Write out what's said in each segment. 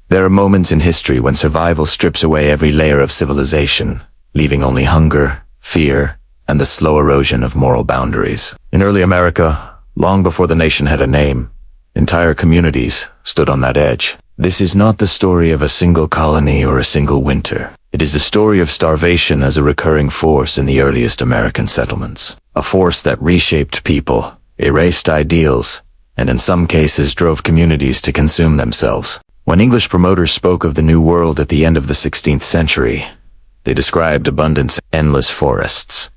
There are moments in history when survival strips away every layer of civilization, leaving only hunger, fear, and the slow erosion of moral boundaries. In early America, long before the nation had a name, entire communities stood on that edge. This is not the story of a single colony or a single winter. It is the story of starvation as a recurring force in the earliest American settlements. A force that reshaped people, erased ideals, and in some cases drove communities to consume themselves. When English promoters spoke of the New World at the end of the 16th century, they described abundance, endless forests,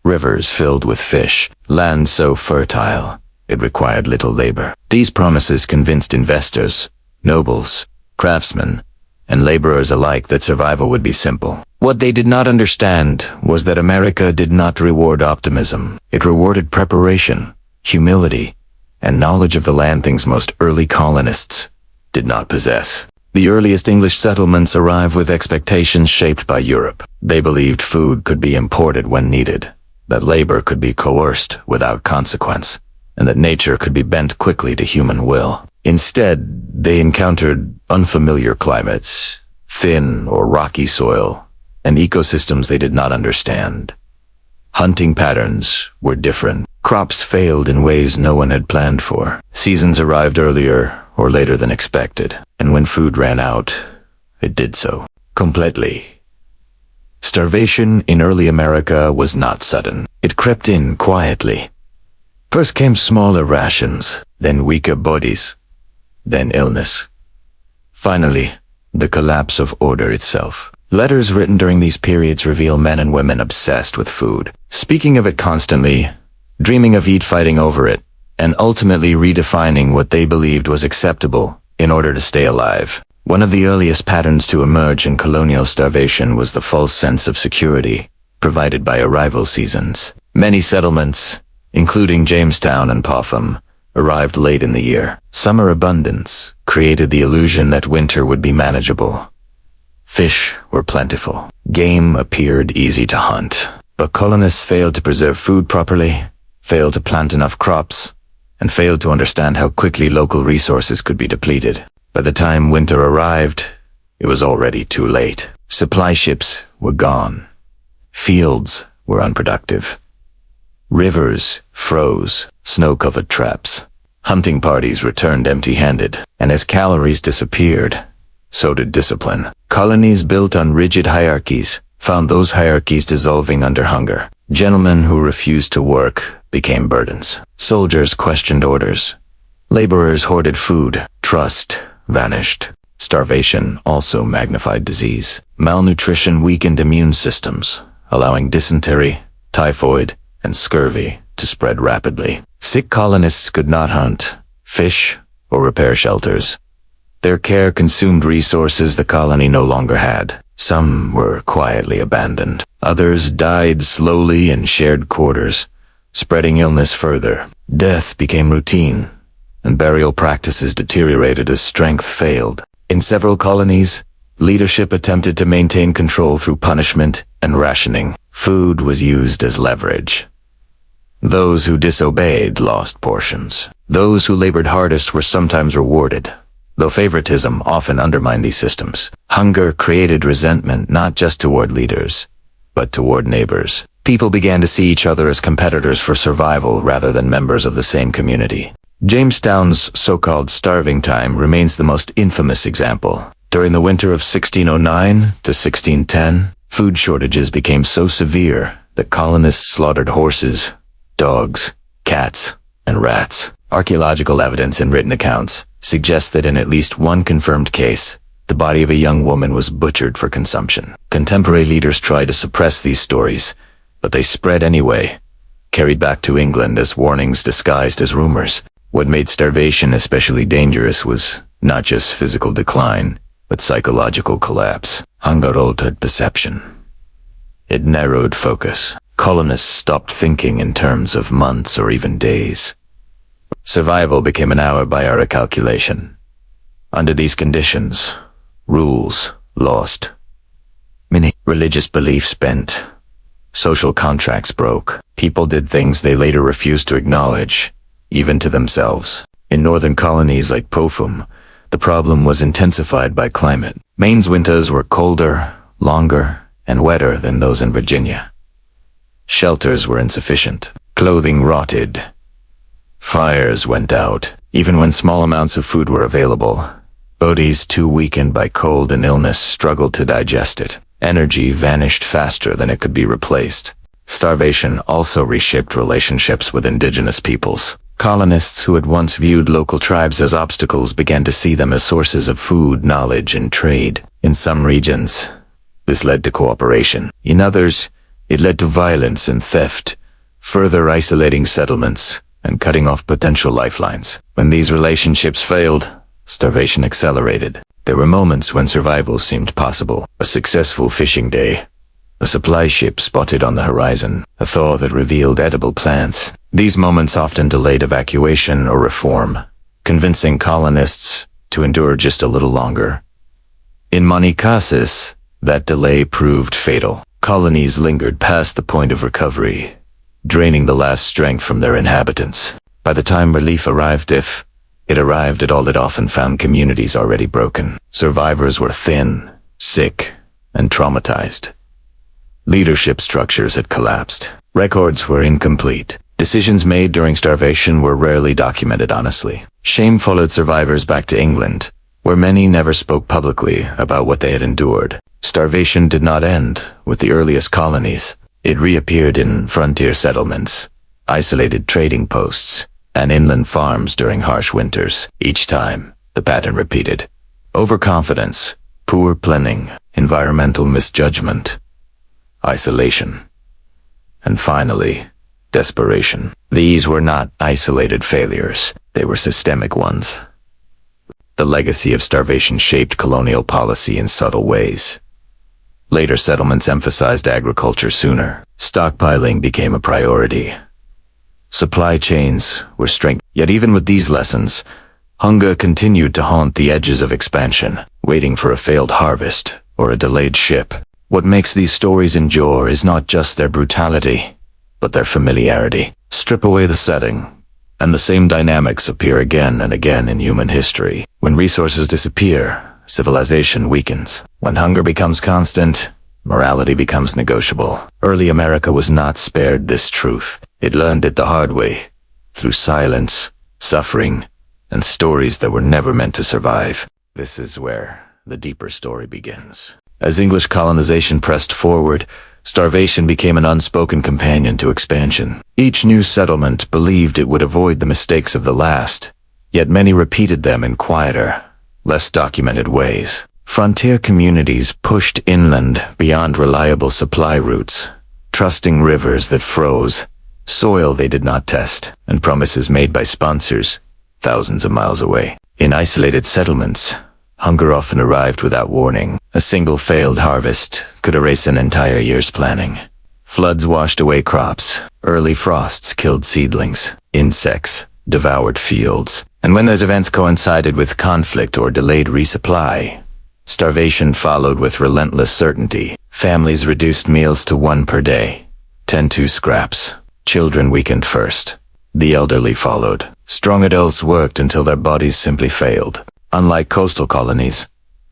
rivers filled with fish, land so fertile it required little labor. These promises convinced investors, nobles, craftsmen, and laborers alike that survival would be simple. What they did not understand was that America did not reward optimism. It rewarded preparation, humility, and knowledge of the land things most early colonists did not possess. The earliest English settlements arrived with expectations shaped by Europe. They believed food could be imported when needed, that labor could be coerced without consequence, and that nature could be bent quickly to human will. Instead, they encountered unfamiliar climates, thin or rocky soil, and ecosystems they did not understand. Hunting patterns were different. Crops failed in ways no one had planned for. Seasons arrived earlier or later than expected, and when food ran out, it did so completely. Starvation in early America was not sudden. It crept in quietly. First came smaller rations, then weaker bodies, then illness. Finally, the collapse of order itself. Letters written during these periods reveal men and women obsessed with food, speaking of it constantly, dreaming of fighting over it, and ultimately redefining what they believed was acceptable in order to stay alive. One of the earliest patterns to emerge in colonial starvation was the false sense of security provided by arrival seasons. Many settlements, including Jamestown and Popham, arrived late in the year. Summer abundance created the illusion that winter would be manageable. Fish were plentiful. Game appeared easy to hunt. But colonists failed to preserve food properly, failed to plant enough crops, and failed to understand how quickly local resources could be depleted. By the time winter arrived, it was already too late. Supply ships were gone. Fields were unproductive. Rivers froze, snow-covered traps. Hunting parties returned empty-handed, and as calories disappeared, so did discipline. Colonies built on rigid hierarchies found those hierarchies dissolving under hunger. Gentlemen who refused to work became burdens. Soldiers questioned orders. Laborers hoarded food. Trust vanished. Starvation also magnified disease. Malnutrition weakened immune systems, allowing dysentery, typhoid, and scurvy to spread rapidly. Sick colonists could not hunt, fish, or repair shelters. Their care consumed resources the colony no longer had. Some were quietly abandoned. Others died slowly in shared quarters, spreading illness further. Death became routine, and burial practices deteriorated as strength failed. In several colonies, leadership attempted to maintain control through punishment and rationing. Food was used as leverage. Those who disobeyed lost portions. Those who labored hardest were sometimes rewarded, though favoritism often undermined these systems. Hunger created resentment not just toward leaders, but toward neighbors. People began to see each other as competitors for survival rather than members of the same community. Jamestown's so-called starving time remains the most infamous example. During the winter of 1609 to 1610, food shortages became so severe that colonists slaughtered horses, dogs, cats, and rats. Archaeological evidence and written accounts suggests that in at least one confirmed case, the body of a young woman was butchered for consumption. Contemporary leaders tried to suppress these stories, but they spread anyway, carried back to England as warnings disguised as rumors. What made starvation especially dangerous was not just physical decline, but psychological collapse. Hunger altered perception. It narrowed focus. Colonists stopped thinking in terms of months or even days. Survival became an hour-by-hour calculation. Under these conditions, rules lost. Many religious beliefs bent. Social contracts broke. People did things they later refused to acknowledge, even to themselves. In northern colonies like Popham, The problem was intensified by climate. Maine's winters were colder, longer, and wetter than those in Virginia. Shelters were insufficient. Clothing rotted. Fires went out, even when small amounts of food were available. Bodies too weakened by cold and illness struggled to digest it. Energy vanished faster than it could be replaced. Starvation also reshaped relationships with indigenous peoples. Colonists who had once viewed local tribes as obstacles began to see them as sources of food, knowledge, and trade. In some regions, this led to cooperation. In others, it led to violence and theft, further isolating settlements and cutting off potential lifelines. When these relationships failed, starvation accelerated. There were moments when survival seemed possible. A successful fishing day, a supply ship spotted on the horizon, a thaw that revealed edible plants. These moments often delayed evacuation or reform, convincing colonists to endure just a little longer. In many cases, that delay proved fatal. Colonies lingered past the point of recovery, draining the last strength from their inhabitants. By the time relief arrived, if it arrived at all, it often found communities already broken. Survivors were thin, sick, and traumatized. Leadership structures had collapsed. Records were incomplete. Decisions made during starvation were rarely documented honestly. Shame followed survivors back to England, where many never spoke publicly about what they had endured. Starvation did not end with the earliest colonies. It reappeared in frontier settlements, isolated trading posts, and inland farms during harsh winters. Each time, the pattern repeated. Overconfidence, poor planning, environmental misjudgment, isolation, and finally, desperation. These were not isolated failures. They were systemic ones. The legacy of starvation shaped colonial policy in subtle ways. Later settlements emphasized agriculture sooner. Stockpiling became a priority. Supply chains were strengthened. Yet even with these lessons, hunger continued to haunt the edges of expansion, waiting for a failed harvest or a delayed ship. What makes these stories endure is not just their brutality, but their familiarity. Strip away the setting, and the same dynamics appear again and again in human history. When resources disappear, civilization weakens. When hunger becomes constant, morality becomes negotiable. Early America was not spared this truth. It learned it the hard way, through silence, suffering, and stories that were never meant to survive. This is where the deeper story begins. As English colonization pressed forward, starvation became an unspoken companion to expansion. Each new settlement believed it would avoid the mistakes of the last, yet many repeated them in quieter, less documented ways. Frontier communities pushed inland beyond reliable supply routes, trusting rivers that froze, soil they did not test, and promises made by sponsors thousands of miles away. In isolated settlements, hunger often arrived without warning. A single failed harvest could erase an entire year's planning. Floods washed away crops, early frosts killed seedlings, insects devoured fields, and when those events coincided with conflict or delayed resupply, starvation followed with relentless certainty. Families reduced meals to one per day, 10 scraps. Children weakened first. The elderly followed. Strong adults worked until their bodies simply failed. Unlike coastal colonies,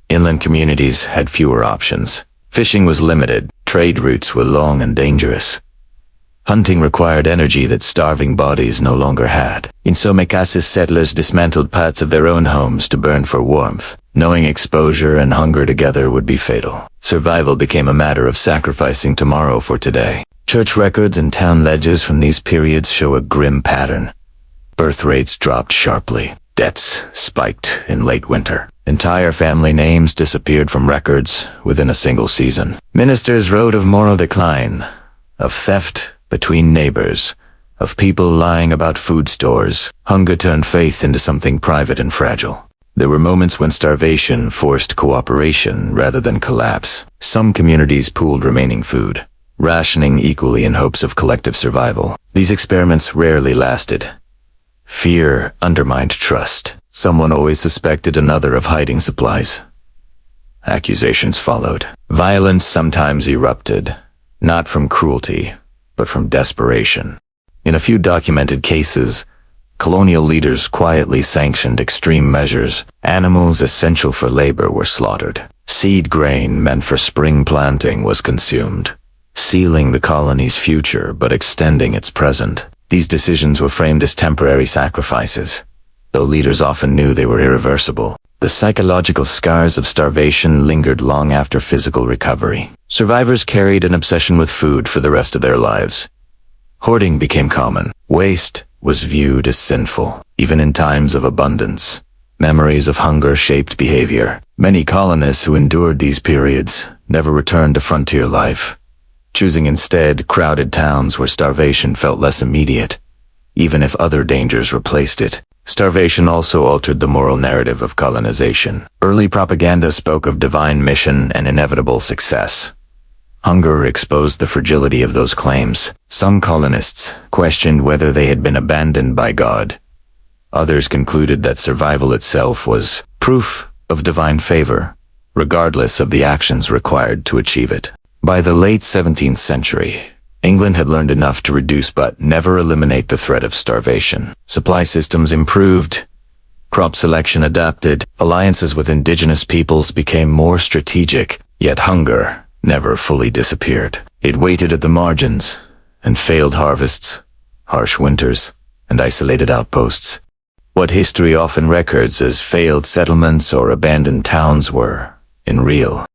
inland communities had fewer options. Fishing was limited. Trade routes were long and dangerous. Hunting required energy that starving bodies no longer had. In some cases, settlers dismantled parts of their own homes to burn for warmth, knowing exposure and hunger together would be fatal. Survival became a matter of sacrificing tomorrow for today. Church records and town ledgers from these periods show a grim pattern. Birth rates dropped sharply. Debts spiked in late winter. Entire family names disappeared from records within a single season. Ministers wrote of moral decline, of theft between neighbors, of people lying about food stores. Hunger turned faith into something private and fragile. There were moments when starvation forced cooperation rather than collapse. Some communities pooled remaining food, rationing equally in hopes of collective survival. These experiments rarely lasted. Fear undermined trust. Someone always suspected another of hiding supplies. Accusations followed. Violence sometimes erupted, not from cruelty, but from desperation. In a few documented cases, colonial leaders quietly sanctioned extreme measures. Animals essential for labor were slaughtered. Seed grain meant for spring planting was consumed, sealing the colony's future but extending its present. These decisions were framed as temporary sacrifices, though leaders often knew they were irreversible. The psychological scars of starvation lingered long after physical recovery. Survivors carried an obsession with food for the rest of their lives. Hoarding became common. Waste was viewed as sinful. Even in times of abundance, memories of hunger shaped behavior. Many colonists who endured these periods never returned to frontier life, choosing instead crowded towns where starvation felt less immediate, even if other dangers replaced it. Starvation also altered the moral narrative of colonization. Early propaganda spoke of divine mission and inevitable success. Hunger exposed the fragility of those claims. Some colonists questioned whether they had been abandoned by God. Others concluded that survival itself was proof of divine favor, regardless of the actions required to achieve it. By the late 17th century, England had learned enough to reduce but never eliminate the threat of starvation. Supply systems improved, crop selection adapted, alliances with indigenous peoples became more strategic, yet hunger never fully disappeared. It waited at the margins, and failed harvests, harsh winters, and isolated outposts. What history often records as failed settlements or abandoned towns were, in real